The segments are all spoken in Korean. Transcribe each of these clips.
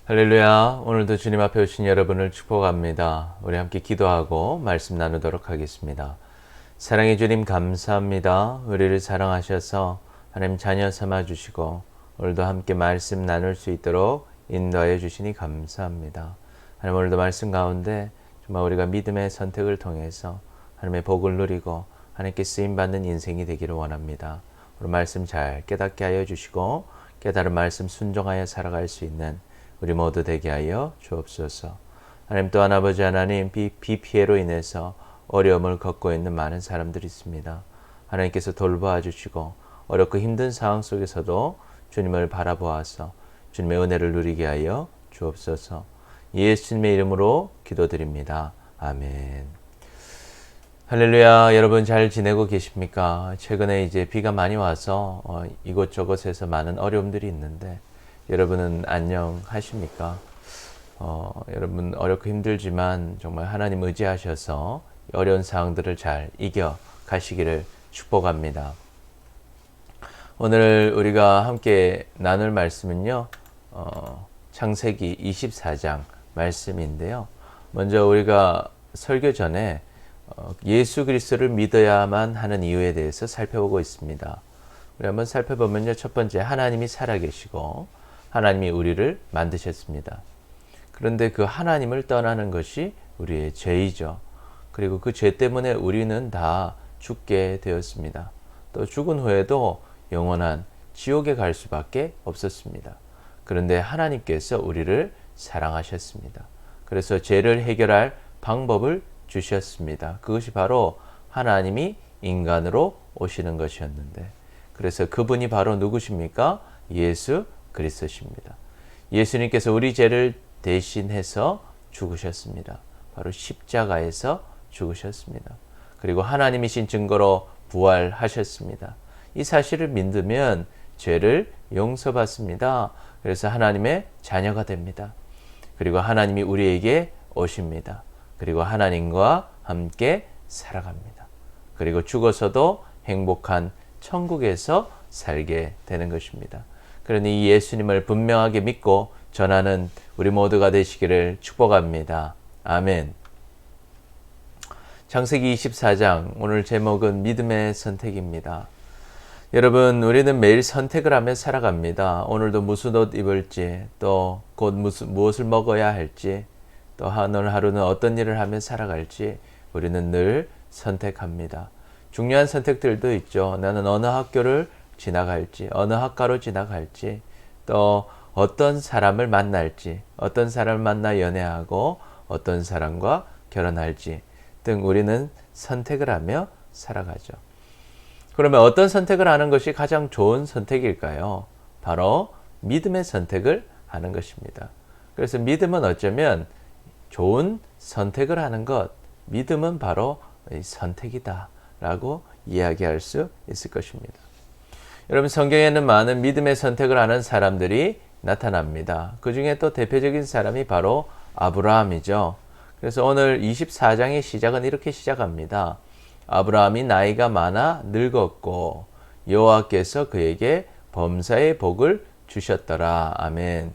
할렐루야. 오늘도 주님 앞에 오신 여러분을 축복합니다. 우리 함께 기도하고 말씀 나누도록 하겠습니다. 사랑의 주님 감사합니다. 우리를 사랑하셔서 하나님 자녀 삼아 주시고 오늘도 함께 말씀 나눌 수 있도록 인도하여 주시니 감사합니다. 하나님 오늘도 말씀 가운데 정말 우리가 믿음의 선택을 통해서 하나님의 복을 누리고 하나님께 쓰임받는 인생이 되기를 원합니다. 오늘 말씀 잘 깨닫게 하여 주시고 깨달은 말씀 순종하여 살아갈 수 있는 우리 모두 되게 하여 주옵소서. 하나님 또한 아버지 하나님 비 피해로 인해서 어려움을 겪고 있는 많은 사람들이 있습니다. 하나님께서 돌보아 주시고 어렵고 힘든 상황 속에서도 주님을 바라보아서 주님의 은혜를 누리게 하여 주옵소서. 예수님의 이름으로 기도드립니다. 아멘. 할렐루야. 여러분 잘 지내고 계십니까? 최근에 이제 비가 많이 와서 이곳저곳에서 많은 어려움들이 있는데 여러분은 안녕하십니까? 여러분 어렵고 힘들지만 정말 하나님 의지하셔서 어려운 상황들을 잘 이겨 가시기를 축복합니다. 오늘 우리가 함께 나눌 말씀은요, 창세기 24장 말씀인데요. 먼저 우리가 설교 전에 예수 그리스도를 믿어야만 하는 이유에 대해서 살펴보고 있습니다. 우리 한번 살펴보면요, 첫 번째 하나님이 살아계시고 하나님이 우리를 만드셨습니다. 그런데 그 하나님을 떠나는 것이 우리의 죄이죠. 그리고 그 죄 때문에 우리는 다 죽게 되었습니다. 또 죽은 후에도 영원한 지옥에 갈 수밖에 없었습니다. 그런데 하나님께서 우리를 사랑하셨습니다. 그래서 죄를 해결할 방법을 주셨습니다. 그것이 바로 하나님이 인간으로 오시는 것이었는데, 그래서 그분이 바로 누구십니까? 예수 그리스도십니다. 예수님께서 우리 죄를 대신해서 죽으셨습니다. 바로 십자가에서 죽으셨습니다. 그리고 하나님이신 증거로 부활하셨습니다. 이 사실을 믿으면 죄를 용서받습니다. 그래서 하나님의 자녀가 됩니다. 그리고 하나님이 우리에게 오십니다. 그리고 하나님과 함께 살아갑니다. 그리고 죽어서도 행복한 천국에서 살게 되는 것입니다. 그러니 이 예수님을 분명하게 믿고 전하는 우리 모두가 되시기를 축복합니다. 아멘. 창세기 24장 오늘 제목은 믿음의 선택입니다. 여러분, 우리는 매일 선택을 하며 살아갑니다. 오늘도 무슨 옷 입을지, 또 곧 무엇을 먹어야 할지, 또 오늘 하루는 어떤 일을 하며 살아갈지 우리는 늘 선택합니다. 중요한 선택들도 있죠. 나는 어느 학교를 지나갈지, 어느 학과로 지나갈지, 또 어떤 사람을 만날지, 어떤 사람을 만나 연애하고 어떤 사람과 결혼할지 등 우리는 선택을 하며 살아가죠. 그러면 어떤 선택을 하는 것이 가장 좋은 선택일까요? 바로 믿음의 선택을 하는 것입니다. 그래서 믿음은 어쩌면 좋은 선택을 하는 것, 믿음은 바로 선택이다 라고 이야기할 수 있을 것입니다. 여러분, 성경에는 많은 믿음의 선택을 하는 사람들이 나타납니다. 그 중에 또 대표적인 사람이 바로 아브라함이죠. 그래서 오늘 24장의 시작은 이렇게 시작합니다. 아브라함이 나이가 많아 늙었고 여호와께서 그에게 범사의 복을 주셨더라. 아멘.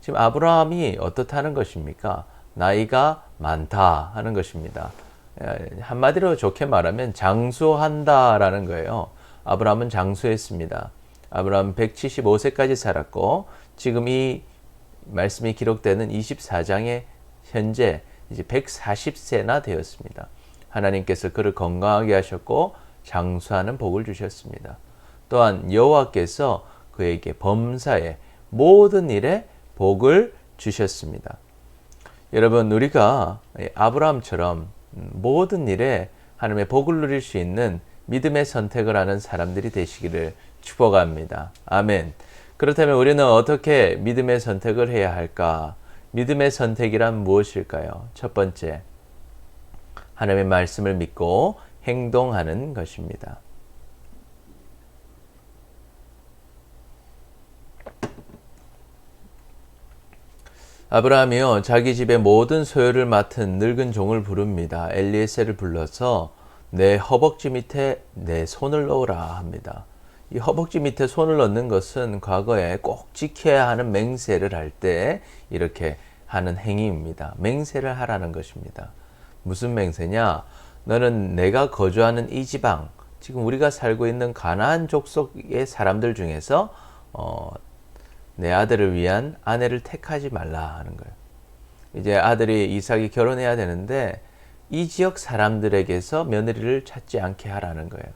지금 아브라함이 어떻다는 것입니까? 나이가 많다 하는 것입니다. 한마디로 좋게 말하면 장수한다라는 거예요. 아브라함은 장수했습니다. 아브라함은 175세까지 살았고 지금 이 말씀이 기록되는 24장에 현재 이제 140세나 되었습니다. 하나님께서 그를 건강하게 하셨고 장수하는 복을 주셨습니다. 또한 여호와께서 그에게 범사의 모든 일에 복을 주셨습니다. 여러분, 우리가 아브라함처럼 모든 일에 하나님의 복을 누릴 수 있는 믿음의 선택을 하는 사람들이 되시기를 축복합니다. 아멘. 그렇다면 우리는 어떻게 믿음의 선택을 해야 할까? 믿음의 선택이란 무엇일까요? 첫 번째, 하나님의 말씀을 믿고 행동하는 것입니다. 아브라함이요, 자기 집의 모든 소유를 맡은 늙은 종을 부릅니다. 엘리에셀을 불러서 내 허벅지 밑에 내 손을 넣으라 합니다. 이 허벅지 밑에 손을 넣는 것은 과거에 꼭 지켜야 하는 맹세를 할 때 이렇게 하는 행위입니다. 맹세를 하라는 것입니다. 무슨 맹세냐? 너는 내가 거주하는 이 지방, 지금 우리가 살고 있는 가나안 족속의 사람들 중에서 내 아들을 위한 아내를 택하지 말라 하는 거예요. 이제 아들이 이삭이 결혼해야 되는데 이 지역 사람들에게서 며느리를 찾지 않게 하라는 거예요.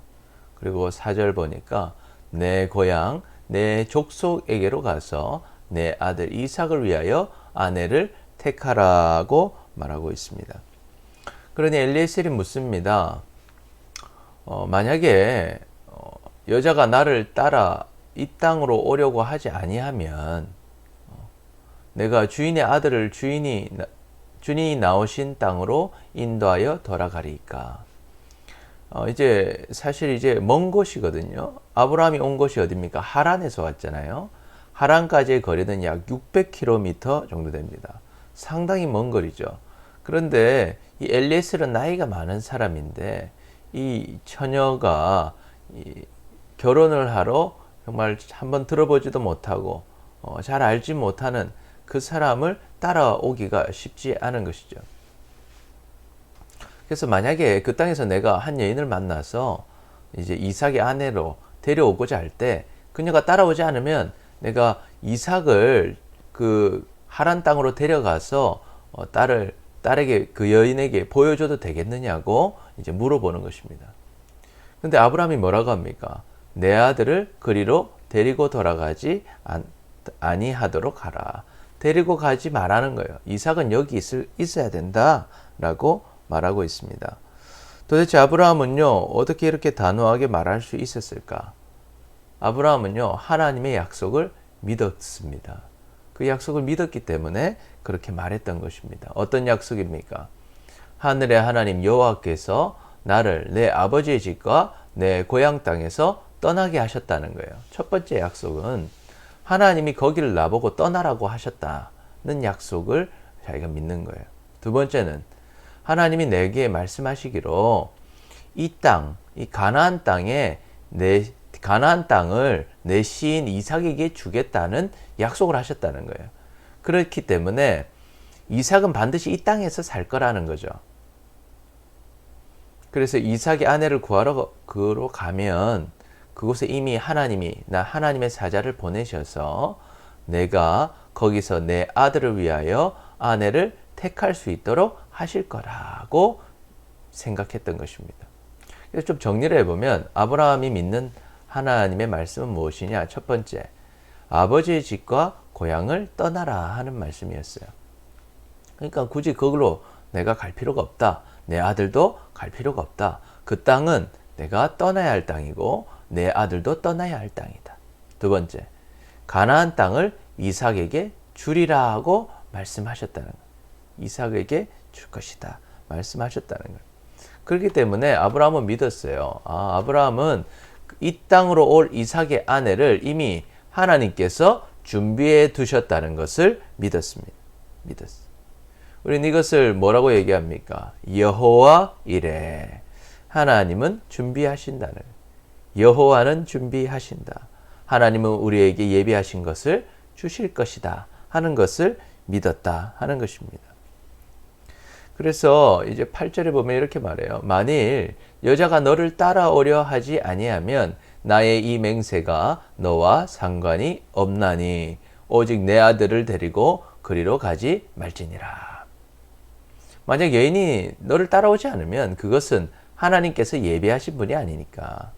그리고 4절 보니까 내 고향, 내 족속에게로 가서 내 아들 이삭을 위하여 아내를 택하라고 말하고 있습니다. 그러니 엘리에셀이 묻습니다. 만약에 여자가 나를 따라 이 땅으로 오려고 하지 아니하면 내가 주인의 아들을 주인이 나오신 땅으로 인도하여 돌아가리까. 이제 사실 이제 먼 곳이거든요. 아브라함이 온 곳이 어디입니까? 하란에서 왔잖아요. 하란까지의 거리는 약 600km 정도 됩니다. 상당히 먼 거리죠. 그런데 이 엘리에셀은 나이가 많은 사람인데 이 처녀가 결혼을 하러 정말 한번 들어보지도 못하고 잘 알지 못하는 그 사람을 따라오기가 쉽지 않은 것이죠. 그래서 만약에 그 땅에서 내가 한 여인을 만나서 이제 이삭의 아내로 데려오고자 할 때 그녀가 따라오지 않으면 내가 이삭을 그 하란 땅으로 데려가서 딸에게 그 여인에게 보여줘도 되겠느냐고 이제 물어보는 것입니다. 근데 아브라함이 뭐라고 합니까? 내 아들을 그리로 데리고 돌아가지 아니하도록 하라. 데리고 가지 말라는 거예요. 이삭은 여기 있어야 된다라고 말하고 있습니다. 도대체 아브라함은요, 어떻게 이렇게 단호하게 말할 수 있었을까? 아브라함은요, 하나님의 약속을 믿었습니다. 그 약속을 믿었기 때문에 그렇게 말했던 것입니다. 어떤 약속입니까? 하늘의 하나님 여호와께서 나를 내 아버지의 집과 내 고향 땅에서 떠나게 하셨다는 거예요. 첫 번째 약속은 하나님이 거기를 나보고 떠나라고 하셨다는 약속을 자기가 믿는 거예요. 두 번째는 하나님이 내게 말씀하시기로 이 땅, 이 가나안 땅을 내 시인 이삭에게 주겠다는 약속을 하셨다는 거예요. 그렇기 때문에 이삭은 반드시 이 땅에서 살 거라는 거죠. 그래서 이삭의 아내를 구하러 가면 그곳에 이미 하나님의 사자를 보내셔서 내가 거기서 내 아들을 위하여 아내를 택할 수 있도록 하실 거라고 생각했던 것입니다. 그래서 좀 정리를 해보면 아브라함이 믿는 하나님의 말씀은 무엇이냐? 첫 번째, 아버지의 집과 고향을 떠나라 하는 말씀이었어요. 그러니까 굳이 거기로 내가 갈 필요가 없다. 내 아들도 갈 필요가 없다. 그 땅은 내가 떠나야 할 땅이고 내 아들도 떠나야 할 땅이다. 두 번째, 가나안 땅을 이삭에게 주리라 하고 말씀하셨다는 거예요. 이삭에게 줄 것이다 말씀하셨다는 거예요. 그렇기 때문에 아브라함은 믿었어요. 아브라함은 이 땅으로 올 이삭의 아내를 이미 하나님께서 준비해 두셨다는 것을 믿었습니다. 우리는 이것을 뭐라고 얘기합니까? 여호와 이레. 하나님은 준비하신다는 거예요. 여호와는 준비하신다. 하나님은 우리에게 예비하신 것을 주실 것이다 하는 것을 믿었다 하는 것입니다. 그래서 이제 8절에 보면 이렇게 말해요. 만일 여자가 너를 따라오려 하지 아니하면 나의 이 맹세가 너와 상관이 없나니 오직 내 아들을 데리고 그리로 가지 말지니라. 만약 여인이 너를 따라오지 않으면 그것은 하나님께서 예비하신 분이 아니니까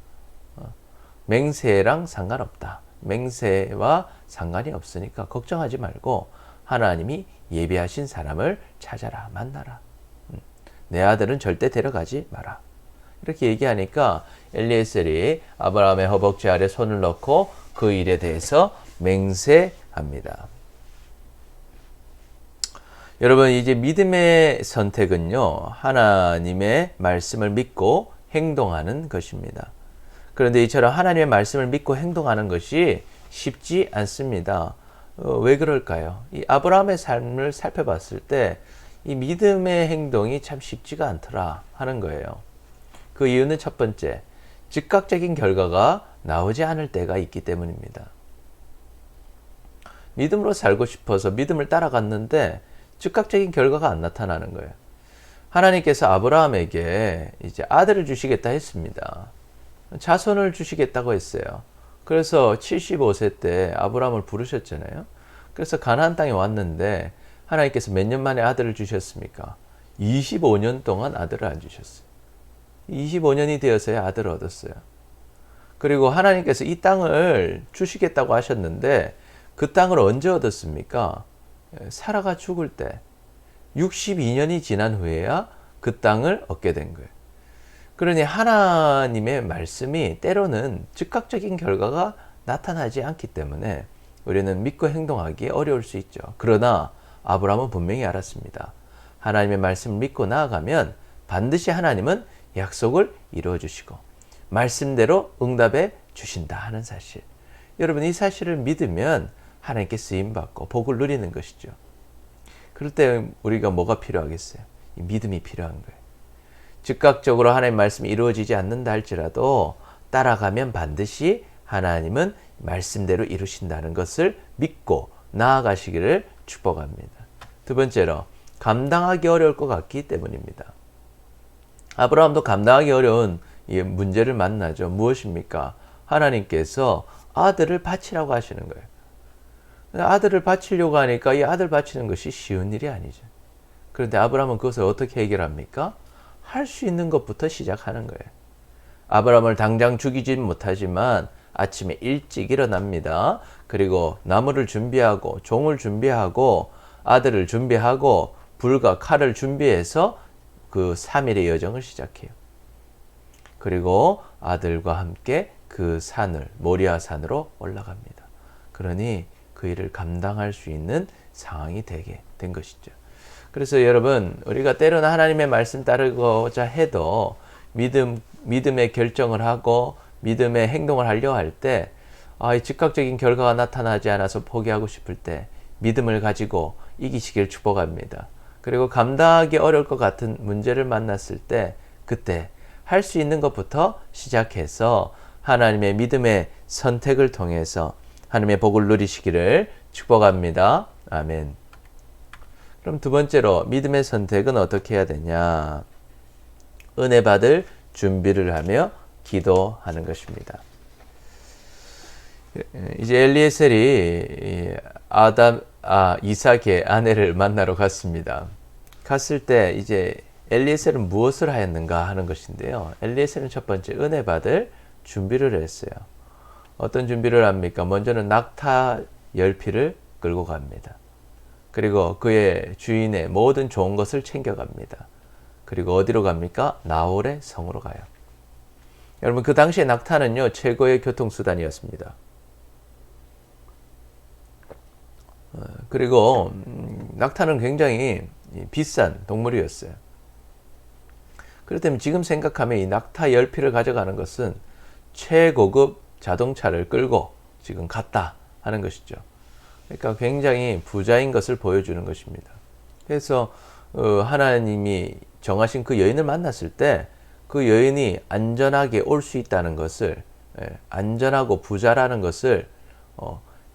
맹세랑 상관없다. 맹세와 상관이 없으니까 걱정하지 말고 하나님이 예비하신 사람을 찾아라, 만나라. 내 아들은 절대 데려가지 마라. 이렇게 얘기하니까 엘리에셀이 아브라함의 허벅지 아래 손을 넣고 그 일에 대해서 맹세합니다. 여러분, 이제 믿음의 선택은요, 하나님의 말씀을 믿고 행동하는 것입니다. 그런데 이처럼 하나님의 말씀을 믿고 행동하는 것이 쉽지 않습니다. 왜 그럴까요? 이 아브라함의 삶을 살펴봤을 때 이 믿음의 행동이 참 쉽지가 않더라 하는 거예요. 그 이유는 첫 번째, 즉각적인 결과가 나오지 않을 때가 있기 때문입니다. 믿음으로 살고 싶어서 믿음을 따라갔는데 즉각적인 결과가 안 나타나는 거예요. 하나님께서 아브라함에게 이제 아들을 주시겠다 했습니다. 자손을 주시겠다고 했어요. 그래서 75세 때 아브라함을 부르셨잖아요. 그래서 가나안 땅에 왔는데 하나님께서 몇 년 만에 아들을 주셨습니까? 25년 동안 아들을 안 주셨어요. 25년이 되어서야 아들을 얻었어요. 그리고 하나님께서 이 땅을 주시겠다고 하셨는데 그 땅을 언제 얻었습니까? 사라가 죽을 때 62년이 지난 후에야 그 땅을 얻게 된 거예요. 그러니 하나님의 말씀이 때로는 즉각적인 결과가 나타나지 않기 때문에 우리는 믿고 행동하기 어려울 수 있죠. 그러나 아브라함은 분명히 알았습니다. 하나님의 말씀을 믿고 나아가면 반드시 하나님은 약속을 이루어 주시고 말씀대로 응답해 주신다 하는 사실. 여러분, 이 사실을 믿으면 하나님께 쓰임받고 복을 누리는 것이죠. 그럴 때 우리가 뭐가 필요하겠어요? 이 믿음이 필요한 거예요. 즉각적으로 하나님의 말씀이 이루어지지 않는다 할지라도 따라가면 반드시 하나님은 말씀대로 이루신다는 것을 믿고 나아가시기를 축복합니다. 두 번째로, 감당하기 어려울 것 같기 때문입니다. 아브라함도 감당하기 어려운 문제를 만나죠. 무엇입니까? 하나님께서 아들을 바치라고 하시는 거예요. 아들을 바치려고 하니까 이 아들 바치는 것이 쉬운 일이 아니죠. 그런데 아브라함은 그것을 어떻게 해결합니까? 할 수 있는 것부터 시작하는 거예요. 아브라함을 당장 죽이진 못하지만 아침에 일찍 일어납니다. 그리고 나무를 준비하고 종을 준비하고 아들을 준비하고 불과 칼을 준비해서 그 3일의 여정을 시작해요. 그리고 아들과 함께 그 산을, 모리아 산으로 올라갑니다. 그러니 그 일을 감당할 수 있는 상황이 되게 된 것이죠. 그래서 여러분, 우리가 때로는 하나님의 말씀 따르고자 해도 믿음의 결정을 하고 믿음의 행동을 하려 할 때 즉각적인 결과가 나타나지 않아서 포기하고 싶을 때 믿음을 가지고 이기시길 축복합니다. 그리고 감당하기 어려울 것 같은 문제를 만났을 때 그때 할 수 있는 것부터 시작해서 하나님의 믿음의 선택을 통해서 하나님의 복을 누리시기를 축복합니다. 아멘. 그럼 두 번째로, 믿음의 선택은 어떻게 해야 되냐? 은혜 받을 준비를 하며 기도하는 것입니다. 이제 엘리에셀이 이삭의 아내를 만나러 갔습니다. 갔을 때 이제 엘리에셀은 무엇을 하였는가 하는 것인데요. 엘리에셀은 첫 번째 은혜 받을 준비를 했어요. 어떤 준비를 합니까? 먼저는 낙타 10피를 끌고 갑니다. 그리고 그의 주인의 모든 좋은 것을 챙겨갑니다. 그리고 어디로 갑니까? 나홀의 성으로 가요. 여러분, 그 당시에 낙타는요, 최고의 교통수단이었습니다. 그리고 낙타는 굉장히 비싼 동물이었어요. 그렇다면 지금 생각하면 이 낙타 10피를 가져가는 것은 최고급 자동차를 끌고 지금 갔다 하는 것이죠. 그러니까 굉장히 부자인 것을 보여주는 것입니다. 그래서 하나님이 정하신 그 여인을 만났을 때 그 여인이 안전하게 올 수 있다는 것을, 안전하고 부자라는 것을,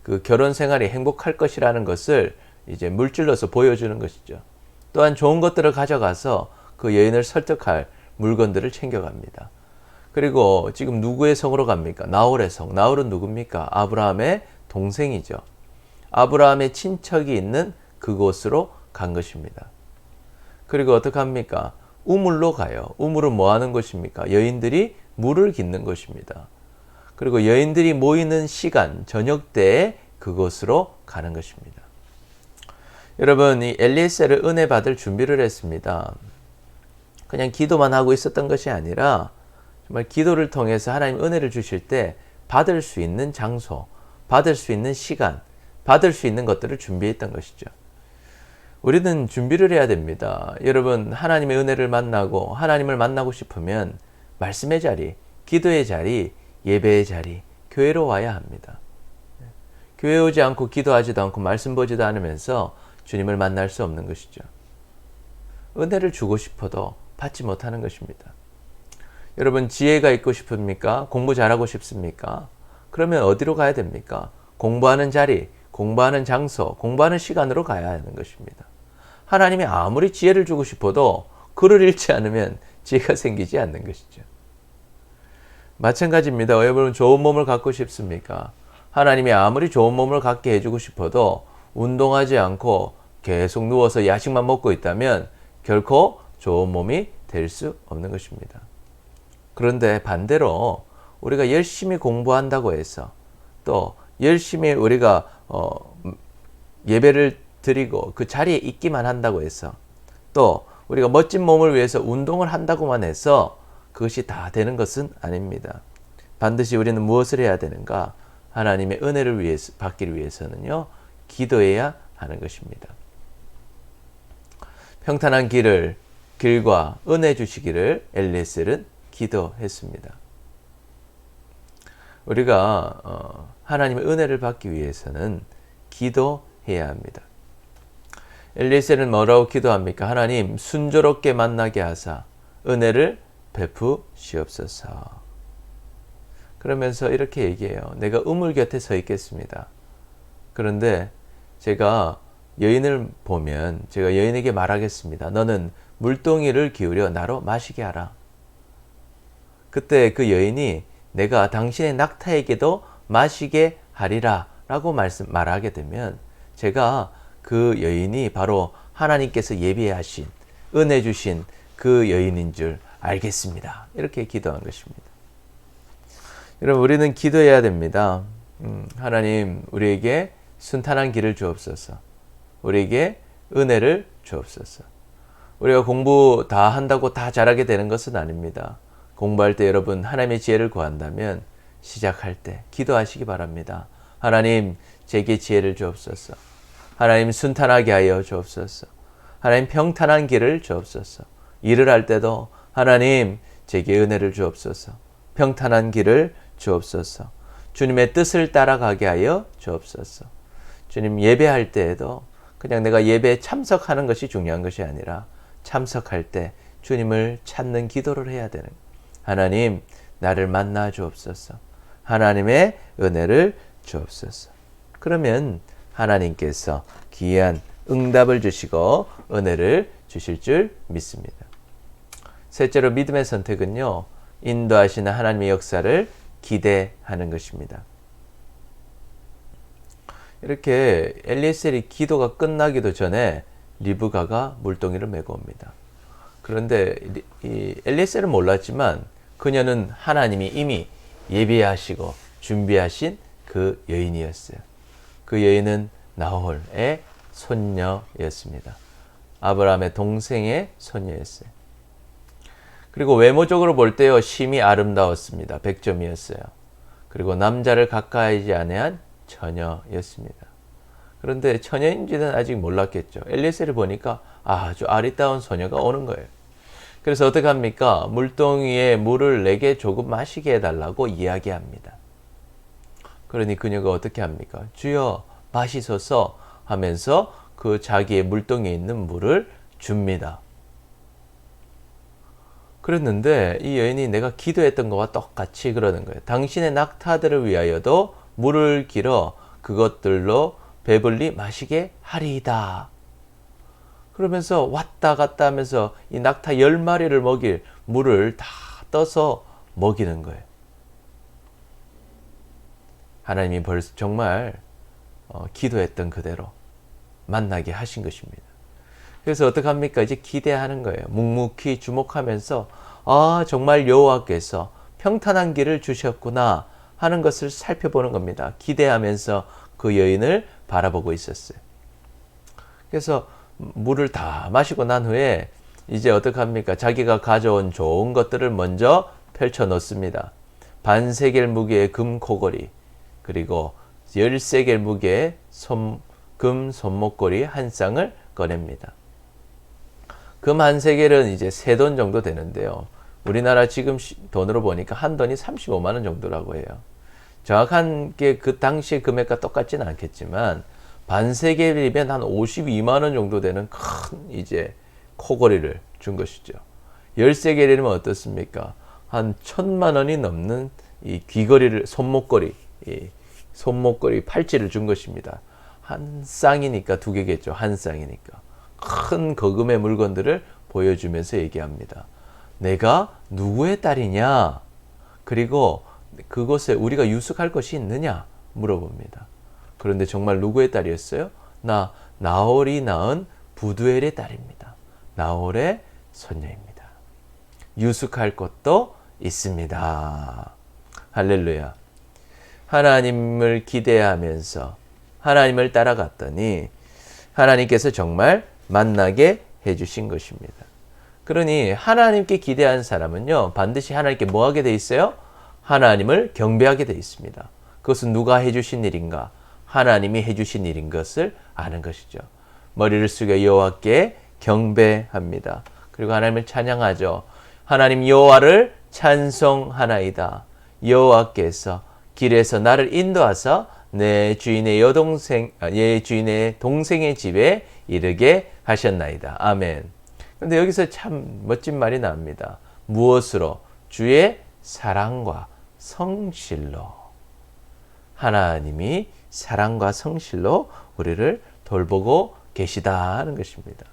그 결혼 생활이 행복할 것이라는 것을 이제 물질로서 보여주는 것이죠. 또한 좋은 것들을 가져가서 그 여인을 설득할 물건들을 챙겨갑니다. 그리고 지금 누구의 성으로 갑니까? 나홀의 성. 나홀은 누굽니까? 아브라함의 동생이죠. 아브라함의 친척이 있는 그곳으로 간 것입니다. 그리고 어떻게 합니까? 우물로 가요. 우물은 뭐 하는 곳입니까? 여인들이 물을 깃는 것입니다. 그리고 여인들이 모이는 시간, 저녁 때에 그곳으로 가는 것입니다. 여러분, 이 엘리에셀을 은혜 받을 준비를 했습니다. 그냥 기도만 하고 있었던 것이 아니라 정말 기도를 통해서 하나님 은혜를 주실 때 받을 수 있는 장소, 받을 수 있는 시간, 받을 수 있는 것들을 준비했던 것이죠. 우리는 준비를 해야 됩니다. 여러분, 하나님의 은혜를 만나고 하나님을 만나고 싶으면 말씀의 자리, 기도의 자리, 예배의 자리, 교회로 와야 합니다. 교회 오지 않고 기도하지도 않고 말씀 보지도 않으면서 주님을 만날 수 없는 것이죠. 은혜를 주고 싶어도 받지 못하는 것입니다. 여러분 지혜가 있고 싶습니까? 공부 잘하고 싶습니까? 그러면 어디로 가야 됩니까? 공부하는 자리, 공부하는 장소, 공부하는 시간으로 가야 하는 것입니다. 하나님이 아무리 지혜를 주고 싶어도 글을 읽지 않으면 지혜가 생기지 않는 것이죠. 마찬가지입니다. 여러분 좋은 몸을 갖고 싶습니까? 하나님이 아무리 좋은 몸을 갖게 해주고 싶어도 운동하지 않고 계속 누워서 야식만 먹고 있다면 결코 좋은 몸이 될 수 없는 것입니다. 그런데 반대로 우리가 열심히 공부한다고 해서 또 열심히 우리가 예배를 드리고 그 자리에 있기만 한다고 해서 또 우리가 멋진 몸을 위해서 운동을 한다고만 해서 그것이 다 되는 것은 아닙니다. 반드시 우리는 무엇을 해야 되는가? 하나님의 은혜를 위해서, 받기 위해서는요, 기도해야 하는 것입니다. 평탄한 길과 은혜 주시기를 엘리에셀은 기도했습니다. 우리가 하나님의 은혜를 받기 위해서는 기도해야 합니다. 엘리에셀은 뭐라고 기도합니까? 하나님 순조롭게 만나게 하사 은혜를 베푸시옵소서. 그러면서 이렇게 얘기해요. 내가 우물 곁에 서 있겠습니다. 그런데 제가 여인을 보면 제가 여인에게 말하겠습니다. 너는 물동이를 기울여 나로 마시게 하라. 그때 그 여인이 내가 당신의 낙타에게도 마시게 하리라 라고 말하게 되면 제가 그 여인이 바로 하나님께서 예비하신 은혜 주신 그 여인인 줄 알겠습니다. 이렇게 기도한 것입니다. 여러분 우리는 기도해야 됩니다. 하나님 우리에게 순탄한 길을 주옵소서. 우리에게 은혜를 주옵소서. 우리가 공부 다 한다고 다 잘하게 되는 것은 아닙니다. 공부할 때 여러분 하나님의 지혜를 구한다면 시작할 때 기도하시기 바랍니다. 하나님 제게 지혜를 주옵소서. 하나님 순탄하게 하여 주옵소서. 하나님 평탄한 길을 주옵소서. 일을 할 때도 하나님 제게 은혜를 주옵소서. 평탄한 길을 주옵소서. 주님의 뜻을 따라가게 하여 주옵소서. 주님 예배할 때에도 그냥 내가 예배에 참석하는 것이 중요한 것이 아니라 참석할 때 주님을 찾는 기도를 해야 되는 하나님 나를 만나 주옵소서. 하나님의 은혜를 주옵소서. 그러면 하나님께서 귀한 응답을 주시고 은혜를 주실 줄 믿습니다. 셋째로 믿음의 선택은요. 인도하시는 하나님의 역사를 기대하는 것입니다. 이렇게 엘리에셀이 기도가 끝나기도 전에 리브가가 물동이를 메고 옵니다. 그런데 이 엘리에셀은 몰랐지만 그녀는 하나님이 이미 예비하시고 준비하신 그 여인이었어요. 그 여인은 나홀의 손녀였습니다. 아브라함의 동생의 손녀였어요. 그리고 외모적으로 볼 때요 심히 아름다웠습니다. 100점이었어요. 그리고 남자를 가까이지 아니한 처녀였습니다. 그런데 처녀인지는 아직 몰랐겠죠. 엘리에셀을 보니까 아주 아리따운 소녀가 오는 거예요. 그래서 어떻게 합니까? 물동이에 물을 내게 조금 마시게 해달라고 이야기합니다. 그러니 그녀가 어떻게 합니까? 주여 마시소서 하면서 그 자기의 물동이에 있는 물을 줍니다. 그랬는데 이 여인이 내가 기도했던 것과 똑같이 그러는 거예요. 당신의 낙타들을 위하여도 물을 길어 그것들로 배불리 마시게 하리이다. 그러면서 왔다 갔다 하면서 이 낙타 10마리를 먹일 물을 다 떠서 먹이는 거예요. 하나님이 벌써 정말 기도했던 그대로 만나게 하신 것입니다. 그래서 어떡합니까? 이제 기대하는 거예요. 묵묵히 주목하면서 정말 여호와께서 평탄한 길을 주셨구나 하는 것을 살펴보는 겁니다. 기대하면서 그 여인을 바라보고 있었어요. 그래서 물을 다 마시고 난 후에 이제 어떡합니까? 자기가 가져온 좋은 것들을 먼저 펼쳐 놓습니다. 반세겔 무게의 금 코걸이, 그리고 10세겔 무게의 금 손목걸이 한 쌍을 꺼냅니다. 금 한 세겔은 이제 $3 정도 되는데요. 우리나라 지금 돈으로 보니까 한 돈이 35만 원 정도라고 해요. 정확한 게 그 당시의 금액과 똑같지는 않겠지만 반세겔이면 한 52만 원 정도 되는 큰 이제 코걸이를 준 것이죠. 10세겔이면 어떻습니까? 한 1,000만 원이 넘는 이 귀걸이를 손목걸이 팔찌를 준 것입니다. 한 쌍이니까 2개겠죠. 한 쌍이니까. 큰 거금의 물건들을 보여주면서 얘기합니다. 내가 누구의 딸이냐? 그리고 그곳에 우리가 유숙할 것이 있느냐? 물어봅니다. 그런데 정말 누구의 딸이었어요? 나 나홀이 낳은 부두엘의 딸입니다. 나홀의 손녀입니다. 유숙할 것도 있습니다. 할렐루야. 하나님을 기대하면서 하나님을 따라갔더니 하나님께서 정말 만나게 해주신 것입니다. 그러니 하나님께 기대한 사람은요, 반드시 하나님께 뭐 하게 돼 있어요? 하나님을 경배하게 돼 있습니다. 그것은 누가 해주신 일인가? 하나님이 해주신 일인 것을 아는 것이죠. 머리를 숙여 여호와께 경배합니다. 그리고 하나님을 찬양하죠. 하나님 여호와를 찬송하나이다. 여호와께서 길에서 나를 인도하사 내 주인의 동생의 집에 이르게 하셨나이다. 아멘. 그런데 여기서 참 멋진 말이 나옵니다. 무엇으로? 주의 사랑과 성실로. 하나님이 사랑과 성실로 우리를 돌보고 계시다 하는 것입니다.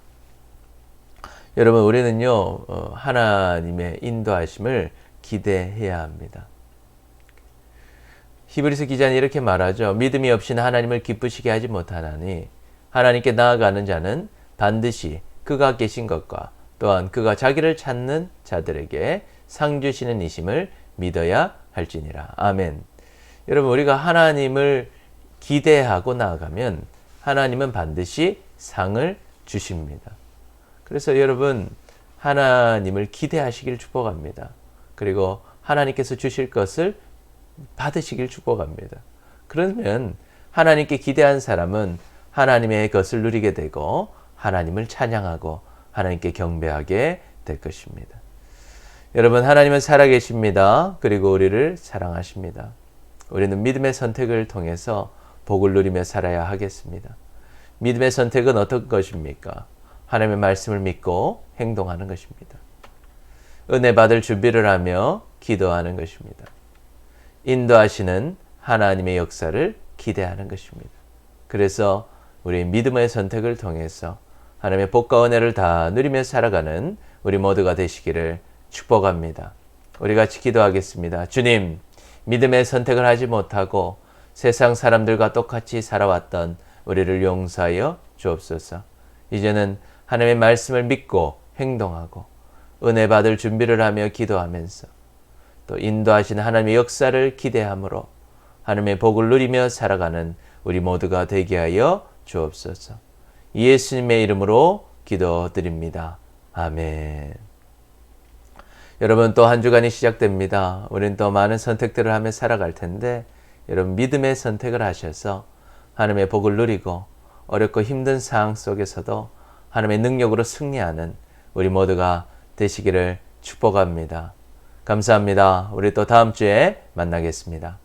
여러분, 우리는요, 하나님의 인도하심을 기대해야 합니다. 히브리서 기자는 이렇게 말하죠. 믿음이 없이는 하나님을 기쁘시게 하지 못하나니 하나님께 나아가는 자는 반드시 그가 계신 것과 또한 그가 자기를 찾는 자들에게 상 주시는 이심을 믿어야 할지니라. 아멘. 여러분, 우리가 하나님을 기대하고 나아가면 하나님은 반드시 상을 주십니다. 그래서 여러분, 하나님을 기대하시길 축복합니다. 그리고 하나님께서 주실 것을 받으시길 축복합니다. 그러면 하나님께 기대한 사람은 하나님의 것을 누리게 되고 하나님을 찬양하고 하나님께 경배하게 될 것입니다. 여러분, 하나님은 살아계십니다. 그리고 우리를 사랑하십니다. 우리는 믿음의 선택을 통해서 복을 누리며 살아야 하겠습니다. 믿음의 선택은 어떤 것입니까? 하나님의 말씀을 믿고 행동하는 것입니다. 은혜 받을 준비를 하며 기도하는 것입니다. 인도하시는 하나님의 역사를 기대하는 것입니다. 그래서 우리 믿음의 선택을 통해서 하나님의 복과 은혜를 다 누리며 살아가는 우리 모두가 되시기를 축복합니다. 우리 같이 기도하겠습니다. 주님, 믿음의 선택을 하지 못하고 세상 사람들과 똑같이 살아왔던 우리를 용서하여 주옵소서. 이제는 하나님의 말씀을 믿고 행동하고 은혜 받을 준비를 하며 기도하면서 또 인도하시는 하나님의 역사를 기대함으로 하나님의 복을 누리며 살아가는 우리 모두가 되게 하여 주옵소서. 예수님의 이름으로 기도드립니다. 아멘. 여러분, 또 한 주간이 시작됩니다. 우리는 또 많은 선택들을 하며 살아갈 텐데 여러분, 믿음의 선택을 하셔서 하나님의 복을 누리고 어렵고 힘든 상황 속에서도 하나님의 능력으로 승리하는 우리 모두가 되시기를 축복합니다. 감사합니다. 우리 또 다음 주에 만나겠습니다.